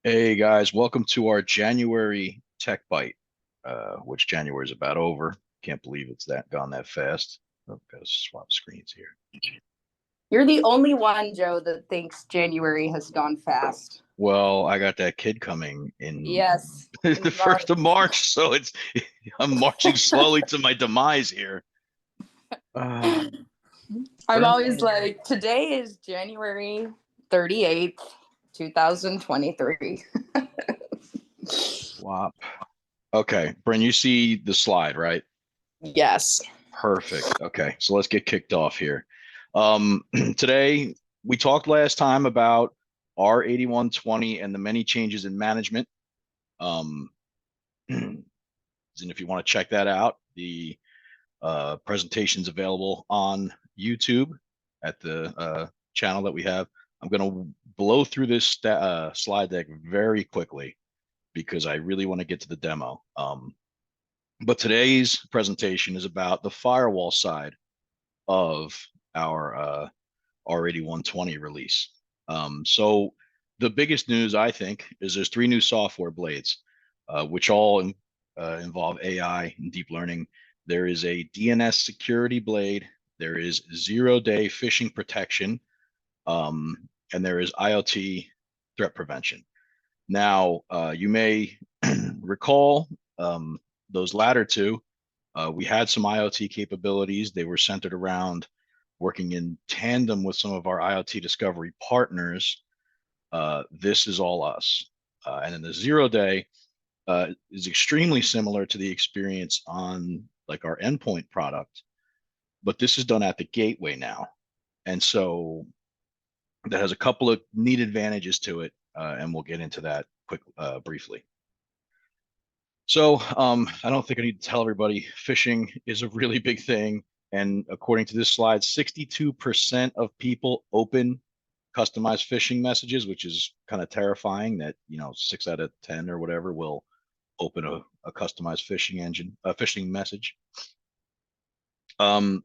Hey guys, welcome to our January Techbyte, which January is about over. Can't believe it's gone that fast. Oh, gotta swap screens here. You're the only one, Joe, that thinks January has gone fast. Well, I got that kid coming in Yes. the in 1st of March, so I'm marching slowly to my demise here. I'm always like, today is January 38th, 2023. Swap. Okay, Bryn, you see the slide, right? Yes. Perfect. Okay, so let's get kicked off here. Today, we talked last time about R81.20 and the many changes in management. And if you want to check that out, the presentation's available on YouTube at the channel that we have. I'm going to blow through this slide deck very quickly because I really want to get to the demo. But today's presentation is about the firewall side of our R81.20 release. So the biggest news, I think, is there's 3 new software blades, which all involve AI and deep learning. There is a DNS security blade, there is zero-day phishing protection, and there is IoT threat prevention. Now, you may recall those latter two. We had some IoT capabilities. They were centered around working in tandem with some of our IoT discovery partners. This is all us. And then the 0-day is extremely similar to the experience on like our endpoint product, but this is done at the gateway now. And so that has a couple of neat advantages to it, and we'll get into that briefly. So I don't think I need to tell everybody phishing is a really big thing. And according to this slide, 62% of people open customized phishing messages, which is kind of terrifying that, 6 out of 10 or whatever will open a customized phishing message.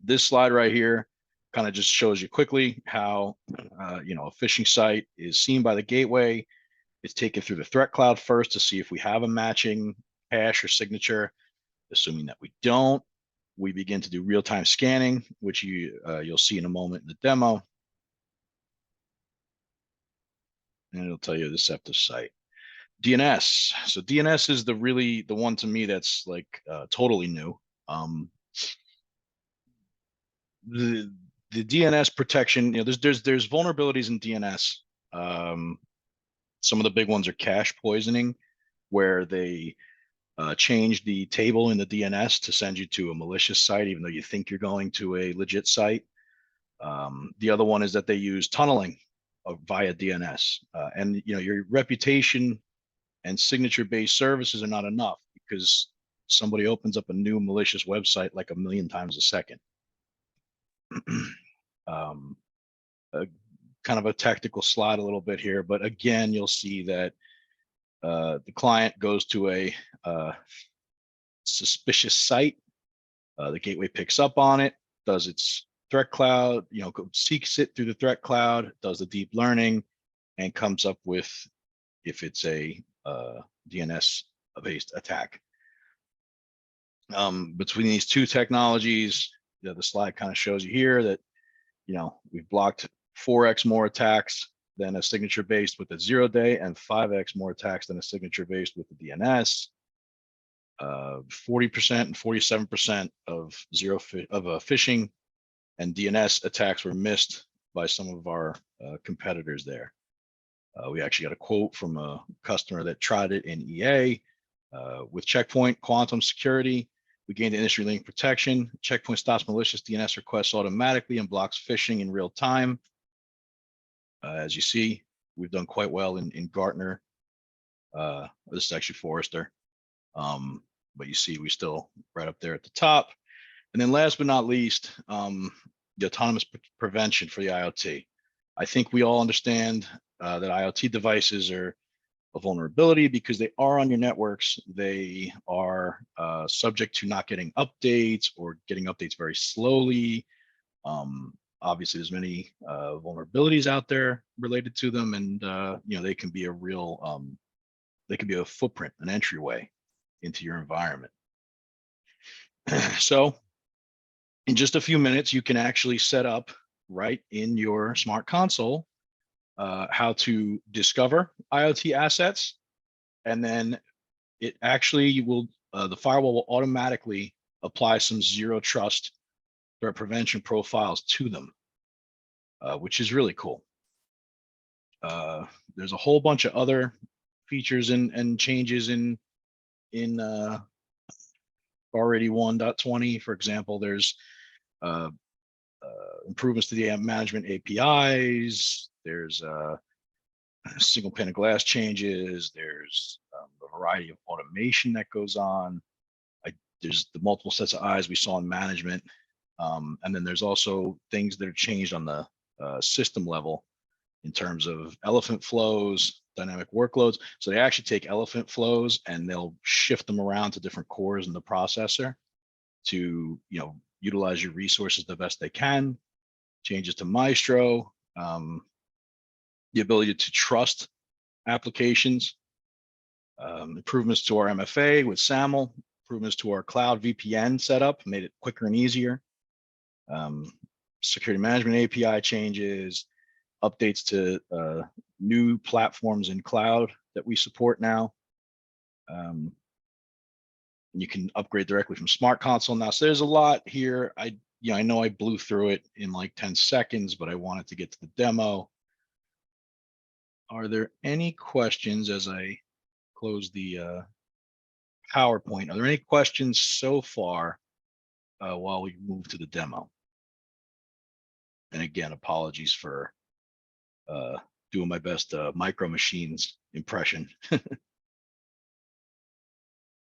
This slide right here kind of just shows you quickly how, a phishing site is seen by the gateway. It's taken through the threat cloud first to see if we have a matching hash or signature. Assuming that we don't, we begin to do real-time scanning, which you'll see in a moment in the demo. And it'll tell you the deceptive site. DNS. So DNS is the one to me that's like totally new. The DNS protection, there's vulnerabilities in DNS. Some of the big ones are cache poisoning, where they change the table in the DNS to send you to a malicious site, even though you think you're going to a legit site. The other one is that they use tunneling via DNS, and your reputation and signature-based services are not enough because somebody opens up a new malicious website like 1,000,000 times a second. Kind of a technical slide a little bit here, but again, you'll see that the client goes to a suspicious site. The gateway picks up on it, does its threat cloud, seeks it through the threat cloud, does the deep learning, and comes up with if it's a DNS-based attack. Between these two technologies, the slide kind of shows you here that we've blocked 4x more attacks than a signature-based with a 0-day, and 5x more attacks than a signature-based with the DNS. 40% and 47% of phishing and DNS attacks were missed by some of our competitors there. We actually got a quote from a customer that tried it in EA. With Checkpoint Quantum Security, we gained industry-leading protection. Checkpoint stops malicious DNS requests automatically and blocks phishing in real time. As you see, we've done quite well in Gartner. This is actually Forrester. But you see, we still right up there at the top. And then last but not least, the autonomous prevention for the IoT. I think we all understand that IoT devices are a vulnerability because they are on your networks. They are subject to not getting updates or getting updates very slowly. Obviously, there's many vulnerabilities out there related to them, and they can be a real they could be a footprint, an entryway into your environment. So in just a few minutes, you can actually set up right in your smart console how to discover IoT assets, and then it actually will, the firewall will automatically apply some zero trust threat prevention profiles to them, which is really cool. There's a whole bunch of other features and changes in R81.20. For example, there's improvements to the management APIs. There's single pane of glass changes. There's a variety of automation that goes on. There's the multiple sets of eyes we saw in management. And then there's also things that are changed on the system level in terms of elephant flows, dynamic workloads. So they actually take elephant flows and they'll shift them around to different cores in the processor to, utilize your resources the best they can. Changes to Maestro, the ability to trust applications, improvements to our MFA with SAML, improvements to our cloud VPN setup, made it quicker and easier. Security management API changes, updates to new platforms in cloud that we support now. You can upgrade directly from Smart Console now. So there's a lot here. I know I blew through it in like 10 seconds, but I wanted to get to the demo. Are there any questions as I close the PowerPoint? Are there any questions so far while we move to the demo? And again, apologies for doing my best Micro Machines impression.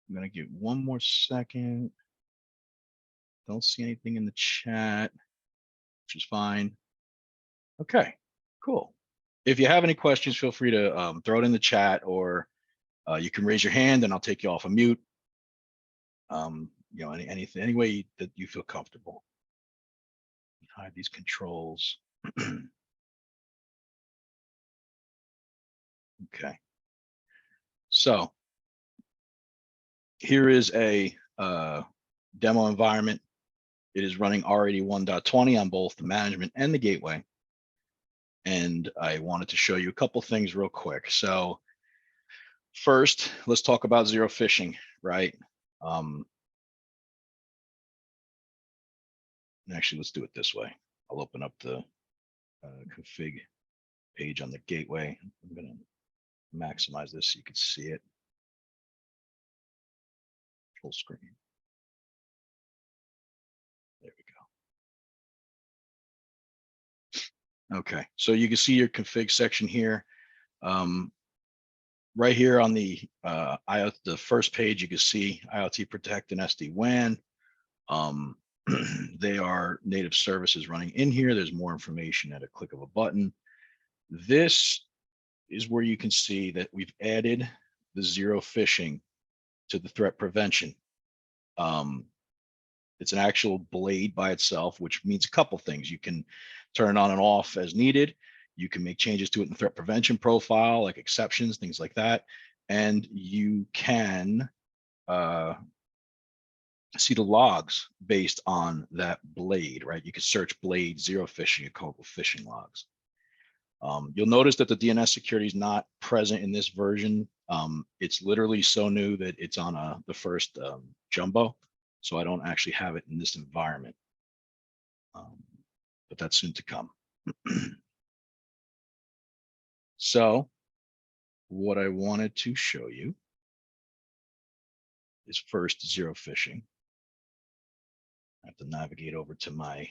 I'm gonna give one more second. Don't see anything in the chat, which is fine. Okay, cool. If you have any questions, feel free to throw it in the chat, or you can raise your hand and I'll take you off of mute. Any way that you feel comfortable. Hide these controls. Okay. So here is a demo environment. It is running R81.20 on both the management and the gateway. And I wanted to show you a couple things real quick. So first, let's talk about zero phishing, right? Actually, let's do it this way. I'll open up the config page on the gateway. I'm going to maximize this so you can see it. Full screen. There we go. Okay, so you can see your config section here. Right here on the the first page, you can see IoT Protect and SD-WAN. They are native services running in here. There's more information at a click of a button. This is where you can see that we've added the zero phishing to the threat prevention. It's an actual blade by itself, which means a couple things. You can turn it on and off as needed. You can make changes to it in the threat prevention profile, like exceptions, things like that. And you can see the logs based on that blade, right? You can search blade zero phishing and code with phishing logs. You'll notice that the DNS security is not present in this version. It's literally so new that it's on the first jumbo. So I don't actually have it in this environment, but that's soon to come. So what I wanted to show you is first zero phishing. I have to navigate over to my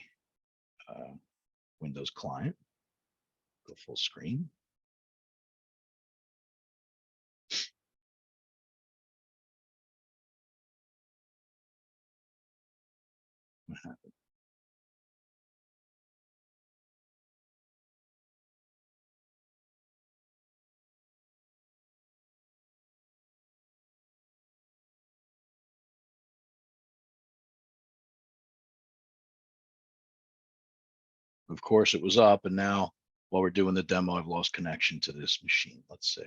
Windows client, go full screen. What happened? Of course, it was up, and now while we're doing the demo, I've lost connection to this machine. Let's see.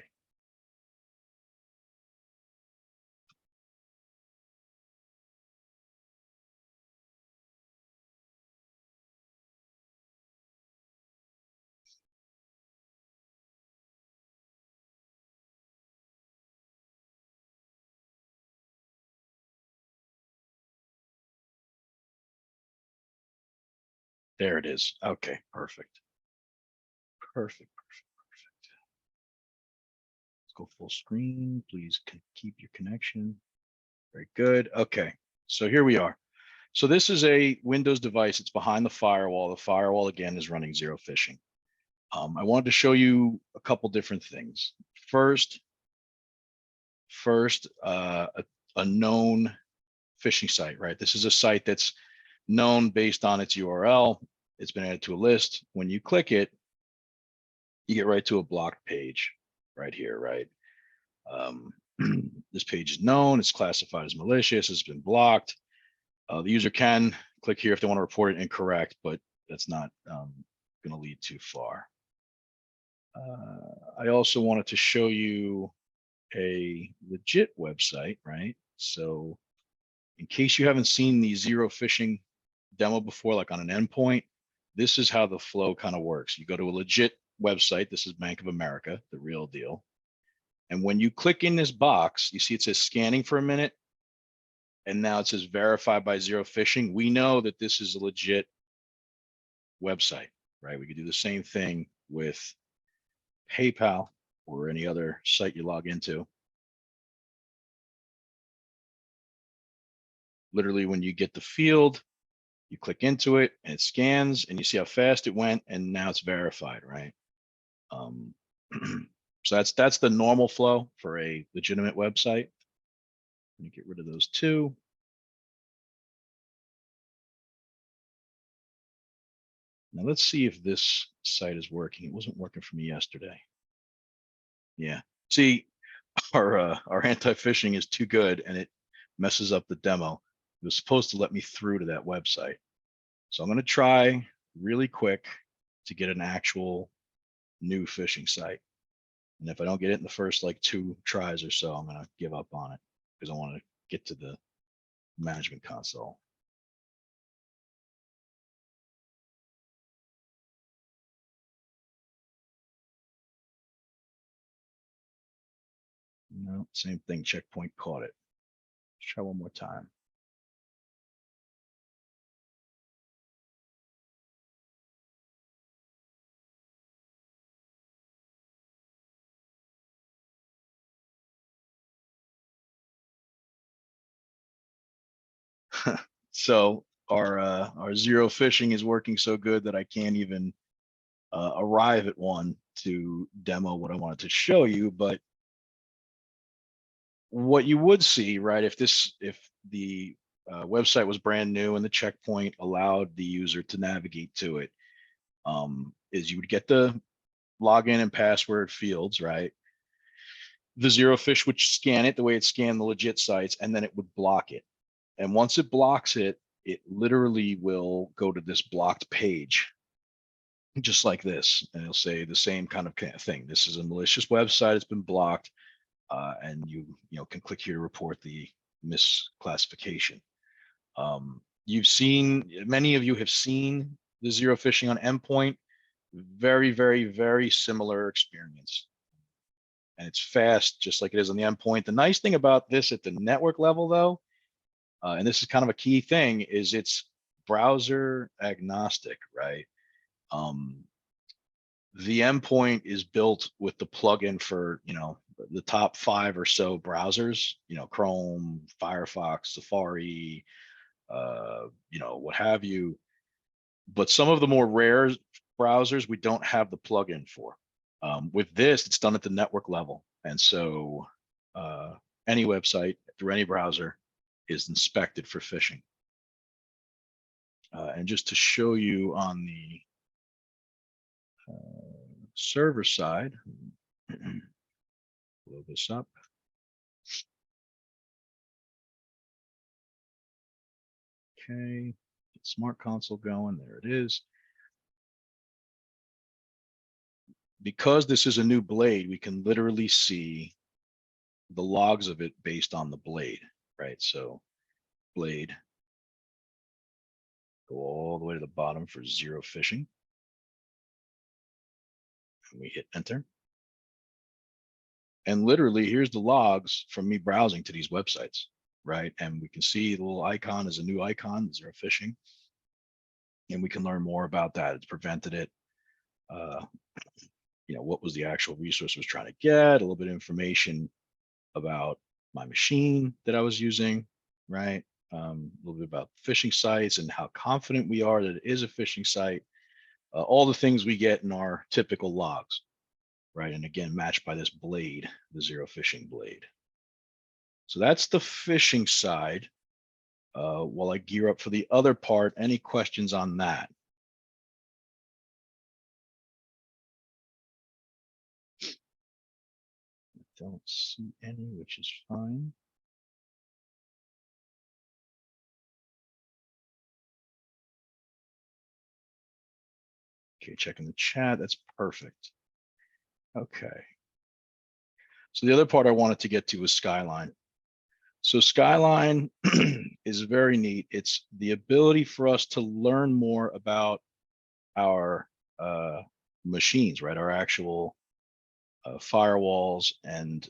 There it is. Okay, perfect. Perfect. Let's go full screen. Please keep your connection. Very good. Okay, so here we are. So this is a Windows device. It's behind the firewall. The firewall, again, is running zero phishing. I wanted to show you a couple different things. First, a known phishing site, right? This is a site that's known based on its URL. It's been added to a list. When you click it, you get right to a blocked page right here, right? This page is known. It's classified as malicious. It's been blocked. The user can click here if they want to report it incorrect, but that's not going to lead too far. I also wanted to show you a legit website, right? So in case you haven't seen the zero phishing demo before, like on an endpoint, this is how the flow kind of works. You go to a legit website. This is Bank of America, the real deal. And when you click in this box, you see it says scanning for a minute. And now it says verified by zero phishing. We know that this is a legit website, right? We could do the same thing with PayPal or any other site you log into. Literally, when you get the field, you click into it and it scans and you see how fast it went, and now it's verified, right? So that's the normal flow for a legitimate website. Let me get rid of those two. Now let's see if this site is working. It wasn't working for me yesterday. Yeah. See, our anti-phishing is too good and it messes up the demo. It was supposed to let me through to that website. So I'm going to try really quick to get an actual new phishing site. And if I don't get it in the first like 2 tries or so, I'm going to give up on it because I want to get to the management console. No, same thing. Checkpoint caught it. Let's try one more time. So our zero phishing is working so good that I can't even arrive at one to demo what I wanted to show you. But what you would see, right, if the website was brand new and the checkpoint allowed the user to navigate to it, is you would get the login and password fields, right? The Zerophish would scan it the way it scanned the legit sites, and then it would block it. And once it blocks it, it literally will go to this blocked page, just like this, and it'll say the same kind of thing. This is a malicious website. It's been blocked, and you can click here to report the misclassification. You've seen, many of you have seen the zero phishing on endpoint. Very, very, very similar experience. And it's fast, just like it is on the endpoint. The nice thing about this at the network level, though, and this is kind of a key thing, is it's browser agnostic, right? The endpoint is built with the plugin for, the top 5 or so browsers, Chrome, Firefox, Safari, what have you. But some of the more rare browsers, we don't have the plugin for. With this, it's done at the network level. And so any website through any browser is inspected for phishing. And just to show you on the server side, blow this up. Okay, get Smart Console going. There it is. Because this is a new blade, we can literally see the logs of it based on the blade, right? So blade, go all the way to the bottom for zero phishing. And we hit enter. And literally, here's the logs from me browsing to these websites, right? And we can see the little icon is a new icon, zero phishing. and we can learn more about that. It's prevented it. What was the actual resource I was trying to get, a little bit of information about my machine that I was using, right? A little bit about phishing sites and how confident we are that it is a phishing site. All the things we get in our typical logs, right? And again, matched by this blade, the Zerophishing blade. So that's the phishing side. While I gear up for the other part, any questions on that? Don't see any, which is fine. Okay, checking the chat. That's perfect. Okay. So the other part I wanted to get to was Skyline. So Skyline is very neat. It's the ability for us to learn more about our machines, right? Our actual firewalls and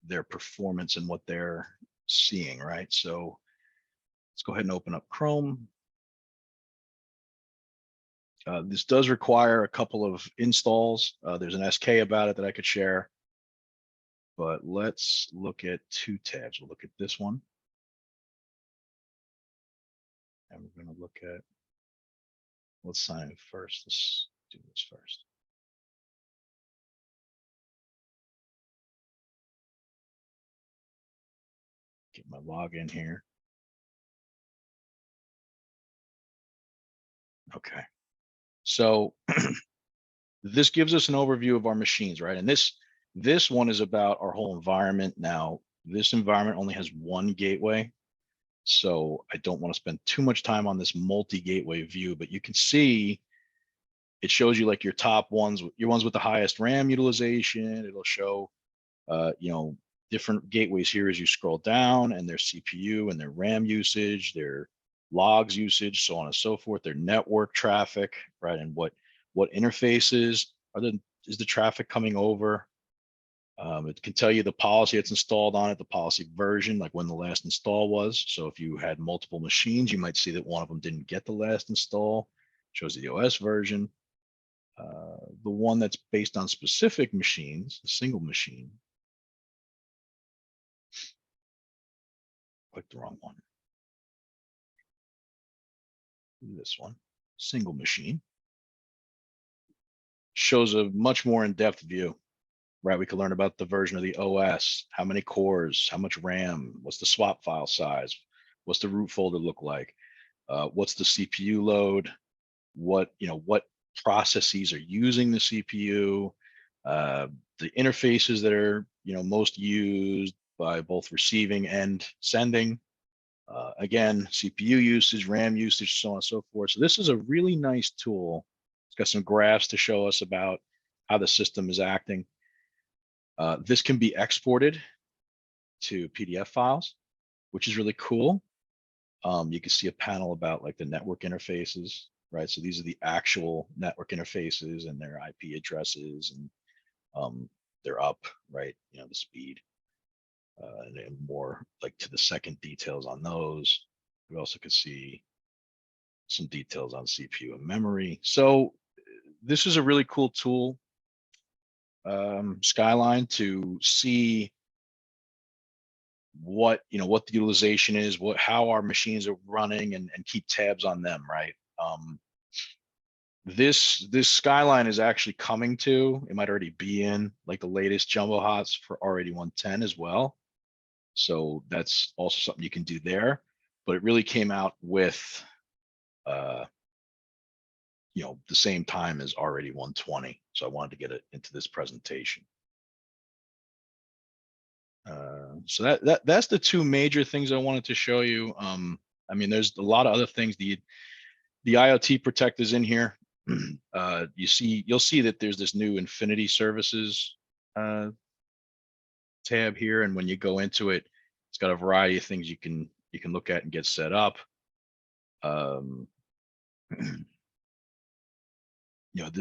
their performance and what they're seeing, right? So let's go ahead and open up Chrome. This does require a couple of installs. There's an SK about it that I could share, but let's look at two tabs. We'll look at this one. And we're going to look at, let's sign in first. Let's do this first. Get my login here. Okay. So this gives us an overview of our machines, right? And this one is about our whole environment. Now, this environment only has one gateway, so I don't want to spend too much time on this multi-gateway view, but you can see it shows you like your top ones, your ones with the highest RAM utilization. It'll show, different gateways here as you scroll down, and their CPU and their RAM usage, their logs usage, so on and so forth, their network traffic, right? And what interfaces is the traffic coming over. It can tell you the policy that's installed on it, the policy version, like when the last install was. So if you had multiple machines, you might see that one of them didn't get the last install. It shows the OS version. The one that's based on specific machines, a single machine. Click the wrong one. This one, single machine, shows a much more in-depth view, right? We can learn about the version of the OS, how many cores, how much RAM, what's the swap file size, what's the root folder look like, what's the CPU load, what processes are using the CPU, the interfaces that are most used by both receiving and sending. Again, CPU usage, RAM usage, so on and so forth. So this is a really nice tool. It's got some graphs to show us about how the system is acting. This can be exported to PDF files, which is really cool. You can see a panel about like the network interfaces, right? So these are the actual network interfaces and their IP addresses, and they're up, right? The speed. And more like to the second details on those. We also could see some details on CPU and memory. So this is a really cool tool, Skyline, to see what the utilization is, how our machines are running, and keep tabs on them, right? This Skyline is actually coming to, it might already be in like the latest jumbo hots for R81.20 as well. So that's also something you can do there, but it really came out with, the same time as R81.20. So I wanted to get it into this presentation. So that's the two major things I wanted to show you. I mean, there's a lot of other things. The IoT Protect is in here. You'll see that there's this new Infinity Services tab here, and when you go into it, it's got a variety of things you can look at and get set up.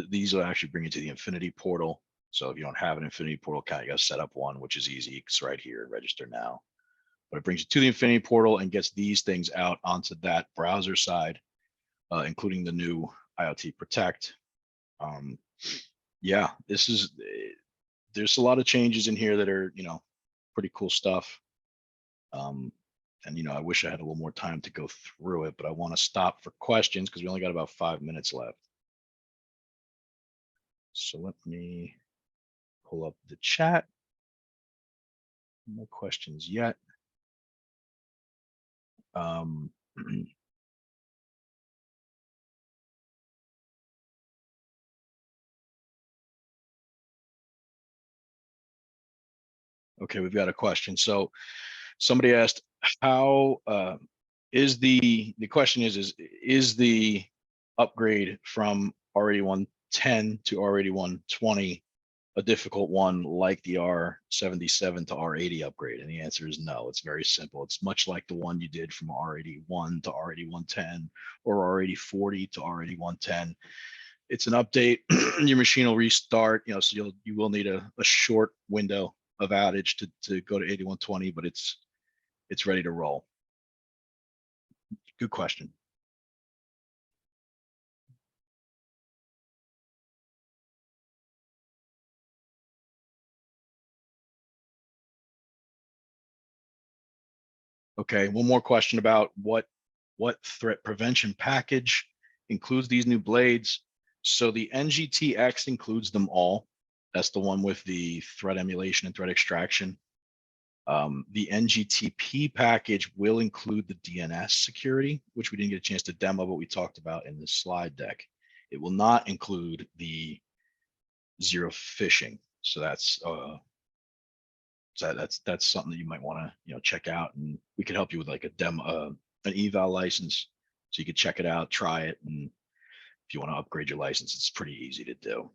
These will actually bring you to the Infinity portal. So if you don't have an Infinity portal account, you got to set up one, which is easy. It's right here, register now. But it brings you to the Infinity portal and gets these things out onto that browser side. including the new IoT Protect. Yeah, there's a lot of changes in here that are, pretty cool stuff. And, I wish I had a little more time to go through it, but I want to stop for questions because we only got about 5 minutes left. So let me pull up the chat. No questions yet. Okay, we've got a question. So somebody asked, how is the question is the upgrade from R81.10 to R81.20 a difficult one like the R77 to R80 upgrade? And the answer is no. It's very simple. It's much like the one you did from R81 to R81.10 or R8040 to R81.10. It's an update. Your machine will restart, so you will need a short window of outage to go to 8120, but it's ready to roll. Good question. Okay, one more question about what threat prevention package includes these new blades. So the NGTX includes them all. That's the one with the threat emulation and threat extraction. The NGTP package will include the DNS security, which we didn't get a chance to demo, but we talked about in the slide deck. It will not include the Zerophishing. So that's something that you might want to check out, and we can help you with like a demo, an eval license, so you could check it out, try it, and if you want to upgrade your license, it's pretty easy to do.